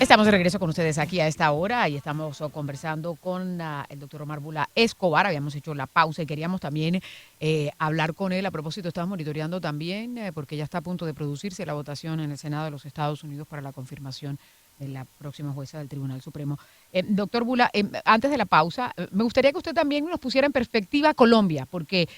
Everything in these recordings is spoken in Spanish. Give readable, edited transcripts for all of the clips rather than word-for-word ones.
Estamos de regreso con ustedes aquí a esta hora y estamos conversando con el doctor Omar Bula Escobar. Habíamos hecho la pausa y queríamos también hablar con él. A propósito, estamos monitoreando también, porque ya está a punto de producirse la votación en el Senado de los Estados Unidos para la confirmación de la próxima jueza del Tribunal Supremo. Doctor Bula, antes de la pausa, me gustaría que usted también nos pusiera en perspectiva Colombia, porque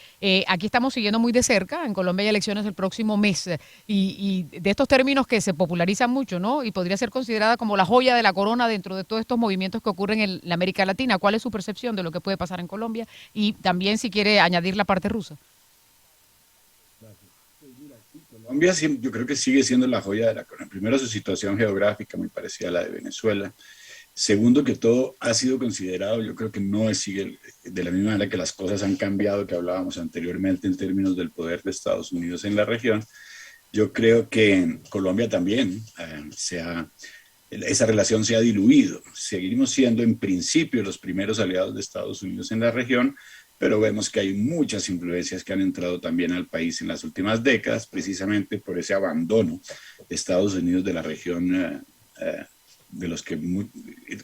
aquí estamos siguiendo muy de cerca. En Colombia hay elecciones el próximo mes y de estos términos que se popularizan mucho, ¿no? Y podría ser considerada como la joya de la corona dentro de todos estos movimientos que ocurren en la América Latina. ¿Cuál es su percepción de lo que puede pasar en Colombia? Y también si quiere añadir la parte rusa. Colombia yo creo que sigue siendo la joya de la corona. Primero, su situación geográfica muy parecida a la de Venezuela. Segundo, que todo ha sido considerado, yo creo que no sigue de la misma manera que las cosas han cambiado, que hablábamos anteriormente en términos del poder de Estados Unidos en la región. Yo creo que en Colombia también esa relación se ha diluido. Seguimos siendo en principio los primeros aliados de Estados Unidos en la región, pero vemos que hay muchas influencias que han entrado también al país en las últimas décadas, precisamente por ese abandono de Estados Unidos de la región, de los que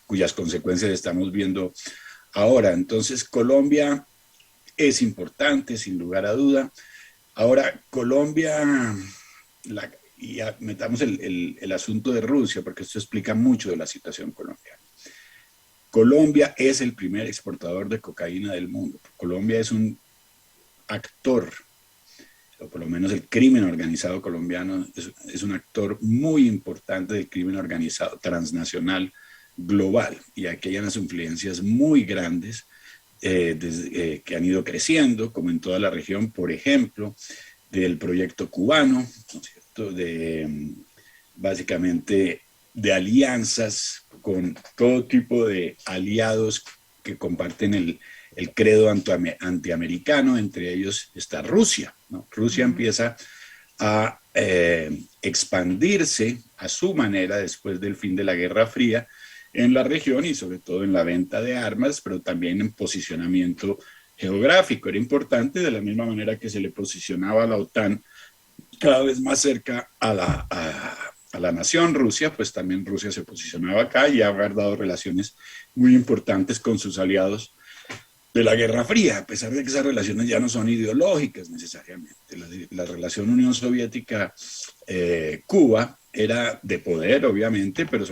cuyas consecuencias estamos viendo ahora. Entonces, Colombia es importante, sin lugar a duda. Ahora, Colombia, y metamos el asunto de Rusia, porque esto explica mucho de la situación colombiana. Colombia es el primer exportador de cocaína del mundo. Colombia es un actor, o por lo menos el crimen organizado colombiano es un actor muy importante del crimen organizado transnacional global. Y aquí hay unas influencias muy grandes que han ido creciendo, como en toda la región, por ejemplo, del proyecto cubano, ¿no es cierto? Básicamente de alianzas con todo tipo de aliados que comparten el credo antiamericano, entre ellos está Rusia, ¿no? Rusia empieza a expandirse a su manera después del fin de la Guerra Fría en la región y sobre todo en la venta de armas, pero también en posicionamiento geográfico. Era importante, de la misma manera que se le posicionaba a la OTAN cada vez más cerca a la nación Rusia, pues también Rusia se posicionaba acá y ha guardado relaciones muy importantes con sus aliados de la Guerra Fría, a pesar de que esas relaciones ya no son ideológicas necesariamente. La relación Unión Soviética-Cuba era de poder, obviamente, pero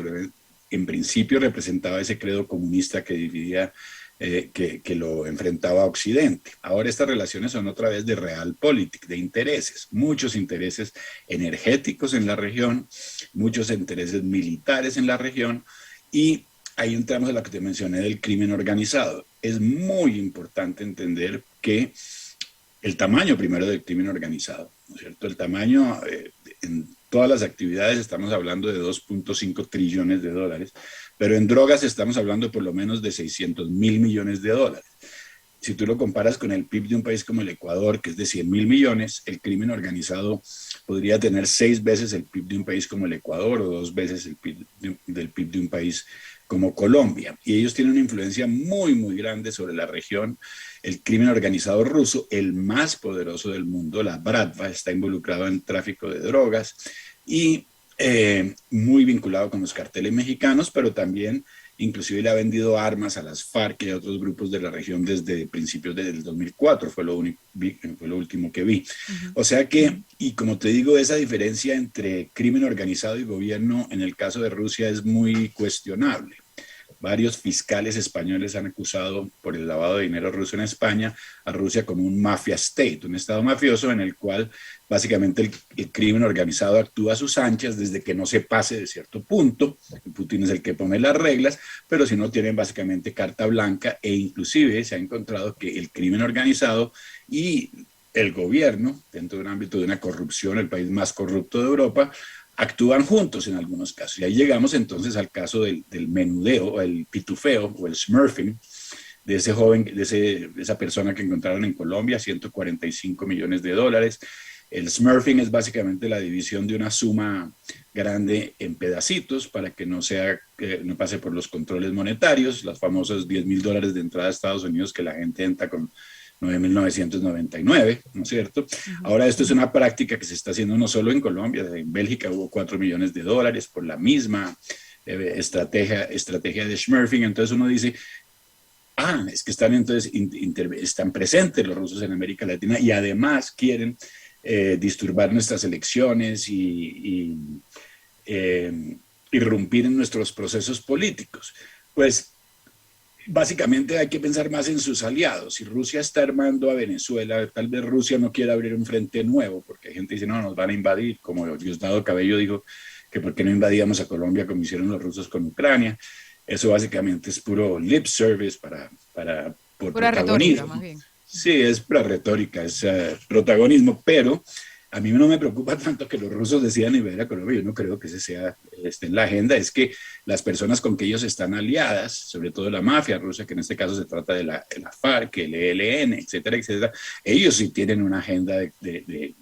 en principio representaba ese credo comunista que dividía, que lo enfrentaba a Occidente. Ahora estas relaciones son otra vez de realpolitik, de intereses, muchos intereses energéticos en la región, muchos intereses militares en la región, y ahí entramos a lo que te mencioné del crimen organizado. Es muy importante entender que el tamaño primero del crimen organizado, ¿no es cierto? El tamaño en todas las actividades estamos hablando de 2.5 trillones de dólares, pero en drogas estamos hablando de por lo menos de 600.000 millones de dólares. Si tú lo comparas con el PIB de un país como el Ecuador, que es de 100.000 millones, el crimen organizado podría tener 6 veces el PIB de un país como el Ecuador o 2 veces el PIB del PIB de un país como Colombia. Y ellos tienen una influencia muy, muy grande sobre la región. El crimen organizado ruso, el más poderoso del mundo, la Bratva, está involucrado en tráfico de drogas y muy vinculado con los carteles mexicanos, pero también inclusive le ha vendido armas a las FARC y a otros grupos de la región desde principios del 2004, fue lo último que vi. O sea que, y como te digo, esa diferencia entre crimen organizado y gobierno en el caso de Rusia es muy cuestionable. Varios fiscales españoles han acusado por el lavado de dinero ruso en España a Rusia como un mafia state, un estado mafioso en el cual básicamente el crimen organizado actúa a sus anchas desde que no se pase de cierto punto. Putin es el que pone las reglas, pero si no tienen básicamente carta blanca, e inclusive se ha encontrado que el crimen organizado y el gobierno, dentro de un ámbito de una corrupción, el país más corrupto de Europa, actúan juntos en algunos casos. Y ahí llegamos entonces al caso del menudeo, el pitufeo o el smurfing de ese joven, de esa persona que encontraron en Colombia, 145 millones de dólares. El smurfing es básicamente la división de una suma grande en pedacitos para que no pase por los controles monetarios, los famosos $10,000 de entrada a Estados Unidos que la gente entra con 9.999, ¿no es cierto? Ahora esto es una práctica que se está haciendo no solo en Colombia, en Bélgica hubo 4 millones de dólares por la misma estrategia de Schmurfing. Entonces uno dice, es que están entonces están presentes los rusos en América Latina y además quieren disturbar nuestras elecciones y irrumpir en nuestros procesos políticos. Pues básicamente hay que pensar más en sus aliados. Si Rusia está armando a Venezuela, tal vez Rusia no quiera abrir un frente nuevo, porque hay gente que dice, no, nos van a invadir, como Diosdado Cabello dijo, que por qué no invadíamos a Colombia como hicieron los rusos con Ucrania. Eso básicamente es puro lip service por Pura retórica, más protagonismo. bien. Sí, es pura retórica, es protagonismo, pero a mí no me preocupa tanto que los rusos decidan invadir a Colombia. Yo no creo que esté en la agenda. Es que las personas con que ellos están aliadas, sobre todo la mafia rusa, que en este caso se trata de la FARC, el ELN, etcétera, etcétera, ellos sí tienen una agenda de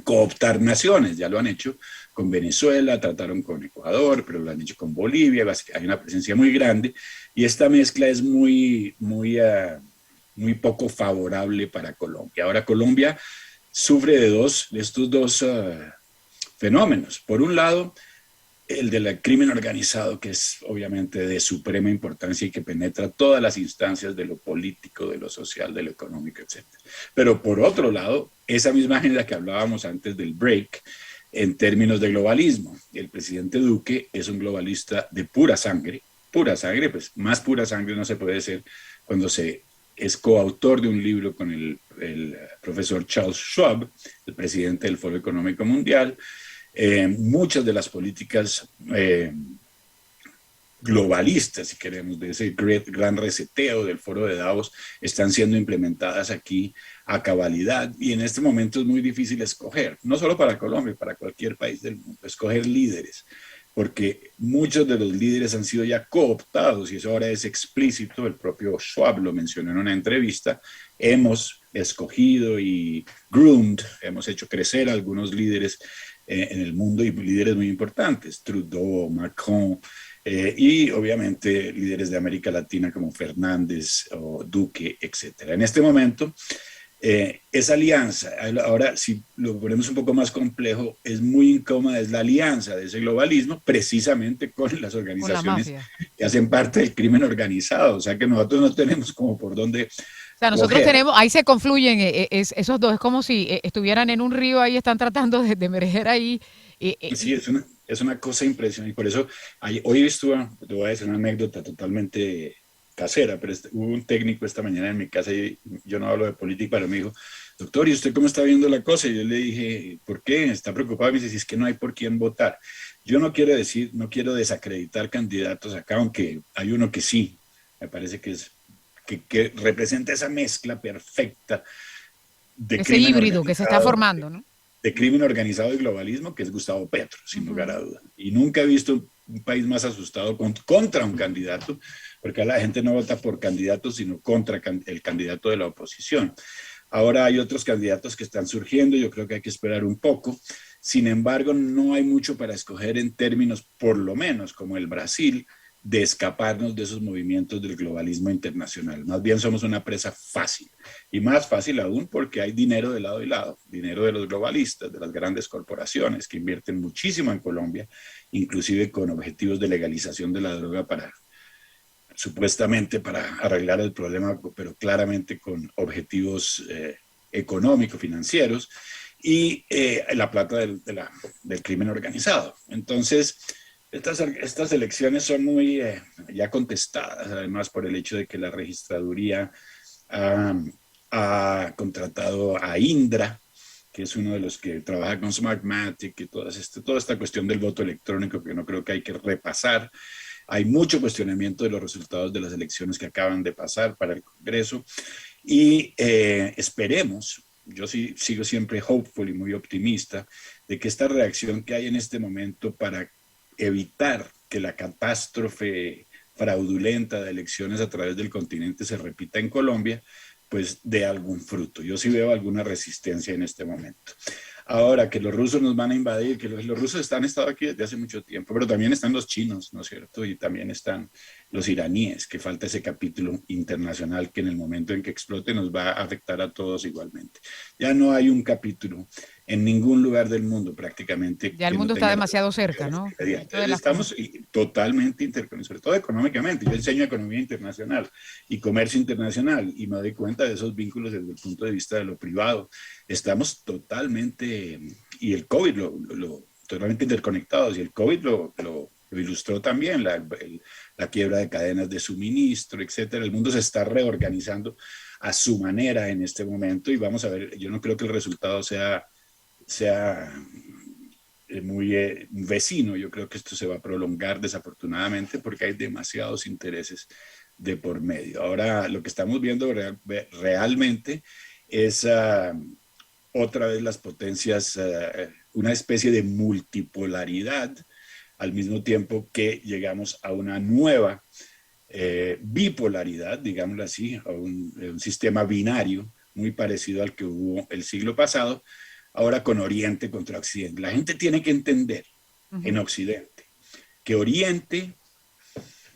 cooptar naciones. Ya lo han hecho con Venezuela, trataron con Ecuador, pero lo han hecho con Bolivia. Hay una presencia muy grande y esta mezcla es muy poco favorable para Colombia. Ahora Colombia sufre de estos dos fenómenos. Por un lado, el del crimen organizado, que es obviamente de suprema importancia y que penetra todas las instancias de lo político, de lo social, de lo económico, etc. Pero por otro lado, esa misma agenda que hablábamos antes del break, en términos de globalismo. El presidente Duque es un globalista de pura sangre, pues más pura sangre no se puede ser cuando es coautor de un libro con el profesor Charles Schwab, el presidente del Foro Económico Mundial. Muchas de las políticas globalistas, si queremos, de ese gran reseteo del Foro de Davos, están siendo implementadas aquí a cabalidad y en este momento es muy difícil escoger, no solo para Colombia, para cualquier país del mundo, escoger líderes, porque muchos de los líderes han sido ya cooptados y eso ahora es explícito. El propio Schwab lo mencionó en una entrevista. Hemos escogido y groomed, hemos hecho crecer a algunos líderes en el mundo y líderes muy importantes, Trudeau, Macron, y obviamente líderes de América Latina como Fernández o Duque, etcétera. En este momento, esa alianza, ahora si lo ponemos un poco más complejo, es muy incómoda, es la alianza de ese globalismo precisamente con las organizaciones que hacen parte del crimen organizado, o sea que nosotros no tenemos como por dónde. O sea, nosotros tenemos, ahí se confluyen esos dos, es como si estuvieran en un río ahí, están tratando de emerger ahí. Sí, es una cosa impresionante, y por eso hoy te voy a decir una anécdota totalmente casera, pero hubo un técnico esta mañana en mi casa y yo no hablo de política, pero me dijo, doctor, ¿y usted cómo está viendo la cosa? Y yo le dije, ¿por qué? ¿Está preocupado? Y me dice, si es que no hay por quién votar. Yo no quiero desacreditar candidatos acá, aunque hay uno que sí, me parece que representa esa mezcla perfecta de ese híbrido que se está formando, ¿no? De crimen organizado y globalismo, que es Gustavo Petro, sin lugar a duda. Y nunca he visto un país más asustado contra un candidato, porque la gente no vota por candidatos, sino contra el candidato de la oposición. Ahora hay otros candidatos que están surgiendo, yo creo que hay que esperar un poco. Sin embargo, no hay mucho para escoger en términos, por lo menos, como el Brasil, de escaparnos de esos movimientos del globalismo internacional. Más bien somos una presa fácil, y más fácil aún porque hay dinero de lado y lado, dinero de los globalistas, de las grandes corporaciones que invierten muchísimo en Colombia, inclusive con objetivos de legalización de la droga supuestamente para arreglar el problema, pero claramente con objetivos económicos, financieros, y la plata del crimen organizado. Entonces, estas elecciones son muy ya contestadas, además por el hecho de que la registraduría ha contratado a Indra, que es uno de los que trabaja con Smartmatic y toda esta cuestión del voto electrónico que no creo que hay que repasar. Hay mucho cuestionamiento de los resultados de las elecciones que acaban de pasar para el Congreso y esperemos, yo sí sigo siempre hopeful y muy optimista, de que esta reacción que hay en este momento para evitar que la catástrofe fraudulenta de elecciones a través del continente se repita en Colombia, pues dé algún fruto. Yo sí veo alguna resistencia en este momento. Ahora, que los rusos nos van a invadir, que los rusos han estado aquí desde hace mucho tiempo, pero también están los chinos, ¿no es cierto? Y también están los iraníes, que falta ese capítulo internacional que en el momento en que explote nos va a afectar a todos igualmente. Ya no hay un capítulo en ningún lugar del mundo prácticamente Ya el que no mundo está tenga demasiado cerca, relaciones ¿no? Esto de inmediatas. las Estamos totalmente interconectados, sobre todo económicamente. Yo enseño economía internacional y comercio internacional y me doy cuenta de esos vínculos desde el punto de vista de lo privado. Estamos totalmente, y el COVID totalmente interconectados, y el COVID lo ilustró también, la quiebra de cadenas de suministro, etcétera. El mundo se está reorganizando a su manera en este momento y vamos a ver, yo no creo que el resultado sea muy vecino. Yo creo que esto se va a prolongar desafortunadamente porque hay demasiados intereses de por medio. Ahora lo que estamos viendo realmente es otra vez las potencias, una especie de multipolaridad al mismo tiempo que llegamos a una nueva bipolaridad, digámoslo así, a un sistema binario muy parecido al que hubo el siglo pasado, ahora con Oriente contra Occidente. La gente tiene que entender en Occidente que Oriente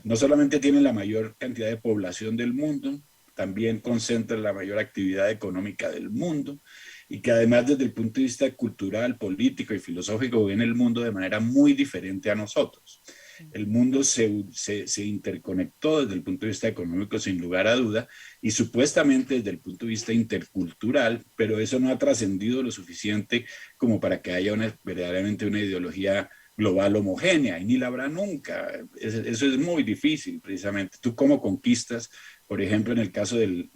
no solamente tiene la mayor cantidad de población del mundo, también concentra la mayor actividad económica del mundo y que además desde el punto de vista cultural, político y filosófico ven el mundo de manera muy diferente a nosotros. El mundo se interconectó desde el punto de vista económico sin lugar a duda y supuestamente desde el punto de vista intercultural, pero eso no ha trascendido lo suficiente como para que haya verdaderamente una ideología global homogénea y ni la habrá nunca. Eso es muy difícil precisamente. ¿Tú cómo conquistas, por ejemplo, en el caso del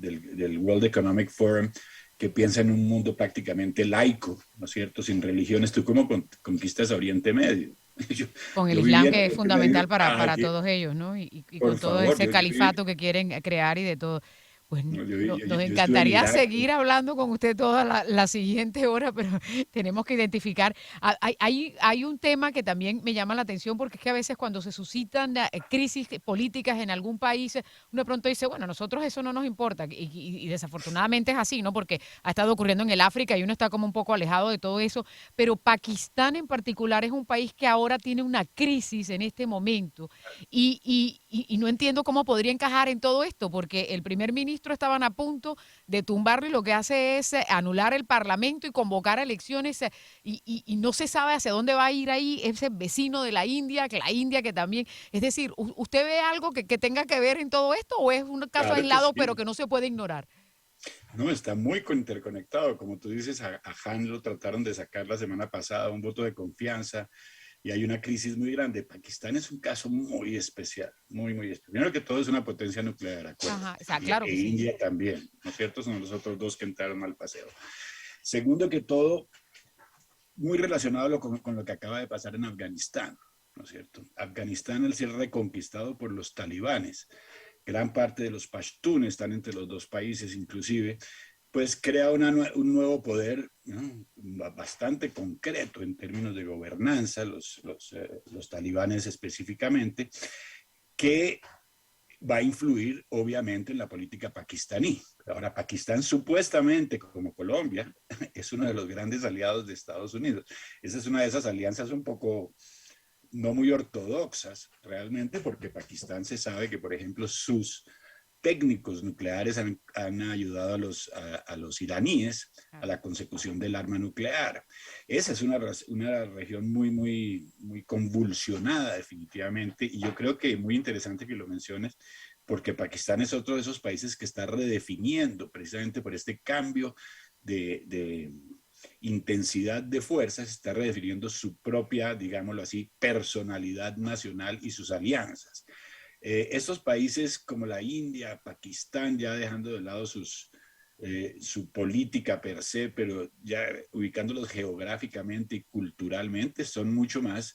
World Economic Forum, que piensa en un mundo prácticamente laico, ¿no es cierto?, sin religiones? ¿Tú cómo conquistas a Oriente Medio? yo, con el yo viví Islam, en que es Oriente Medio, fundamental para todos ellos, ¿no? Y por con todo favor, ese califato que quieren crear y de todo. Pues nos yo estuve en encantaría Irak. seguir hablando con usted toda la siguiente hora, pero tenemos que identificar. Hay un tema que también me llama la atención porque es que a veces cuando se suscitan crisis políticas en algún país, uno de pronto dice, bueno, a nosotros eso no nos importa. Y desafortunadamente es así, ¿no? Porque ha estado ocurriendo en el África y uno está como un poco alejado de todo eso. Pero Pakistán en particular es un país que ahora tiene una crisis en este momento y no entiendo cómo podría encajar en todo esto, porque el primer ministro estaban a punto de tumbarlo y lo que hace es anular el parlamento y convocar elecciones y no se sabe hacia dónde va a ir ahí ese vecino de la India que también, es decir, ¿usted ve algo que tenga que ver en todo esto o es un caso Claro que aislado pero sí. que no se puede ignorar? No, está muy interconectado. Como tú dices, a Han lo trataron de sacar la semana pasada, un voto de confianza, y hay una crisis muy grande. Pakistán es un caso muy especial, muy especial. Primero que todo es una potencia nuclear, Ajá, acuérdate, o sea, claro que sí. India también, ¿no es cierto? Son los otros dos que entraron al paseo. Segundo que todo, muy relacionado con lo que acaba de pasar en Afganistán, ¿no es cierto? Afganistán, al ser reconquistado por los talibanes, gran parte de los pashtunes están entre los dos países inclusive, pues crea un nuevo poder, ¿no?, bastante concreto en términos de gobernanza, los talibanes específicamente, que va a influir obviamente en la política pakistaní. Ahora, Pakistán supuestamente, como Colombia, es uno de los grandes aliados de Estados Unidos. Esa es una de esas alianzas un poco no muy ortodoxas realmente, porque Pakistán se sabe que, por ejemplo, sus técnicos nucleares han ayudado a los iraníes a la consecución del arma nuclear. Esa es una región muy convulsionada definitivamente, y yo creo que muy interesante que lo menciones, porque Pakistán es otro de esos países que está redefiniendo precisamente por este cambio de intensidad de fuerzas, está redefiniendo su propia, digámoslo así, personalidad nacional y sus alianzas. Estos países como la India, Pakistán, ya dejando de lado su política per se, pero ya ubicándolos geográficamente y culturalmente, son mucho más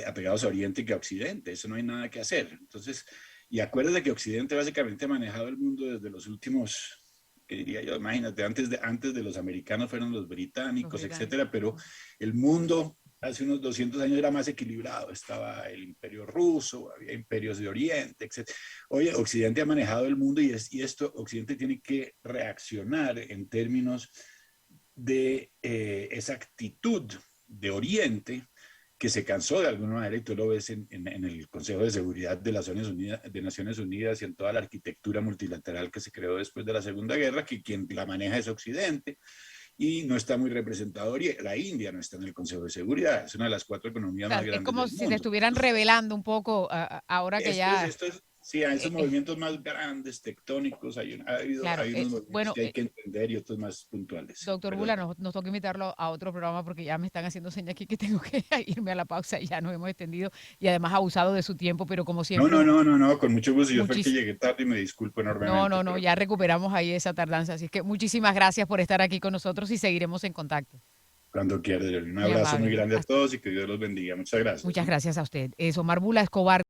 apegados a Oriente que a Occidente. Eso no hay nada que hacer. Entonces, y acuérdate que Occidente básicamente ha manejado el mundo desde los últimos, que diría yo, imagínate, antes de los americanos fueron los Los británicos, británicos. etcétera, pero el mundo hace unos 200 años era más equilibrado. Estaba el imperio ruso, había imperios de Oriente, etc. Oye, Occidente ha manejado el mundo y esto, Occidente tiene que reaccionar en términos de esa actitud de Oriente que se cansó de alguna manera, y tú lo ves en el Consejo de Seguridad de las Naciones Unidas y en toda la arquitectura multilateral que se creó después de la Segunda Guerra, que quien la maneja es Occidente, y no está muy representador, y la India no está en el Consejo de Seguridad, es una de las 4 O economías sea, más es grandes como del si se mundo. estuvieran revelando un poco ahora que ya... Sí, a eh, esos eh, movimientos más grandes, tectónicos, claro, hay unos movimientos bueno, que hay que entender y otros más puntuales. doctor Perdón. Bula, nos toca invitarlo a otro programa porque ya me están haciendo señas aquí que tengo que irme a la pausa y ya nos hemos extendido y además abusado de su tiempo, pero como No, siempre, no, no, no, no, con mucho gusto. Yo fue el que muchis llegué tarde y me disculpo no, enormemente, no, no, pero ya recuperamos ahí esa tardanza. Así que muchísimas gracias por estar aquí con nosotros y seguiremos en contacto. cuando quieras, un Muy abrazo muy amable. grande a todos y que Dios los bendiga. Muchas gracias, Muchas ¿no? gracias a usted. Es Omar Bula Escobar.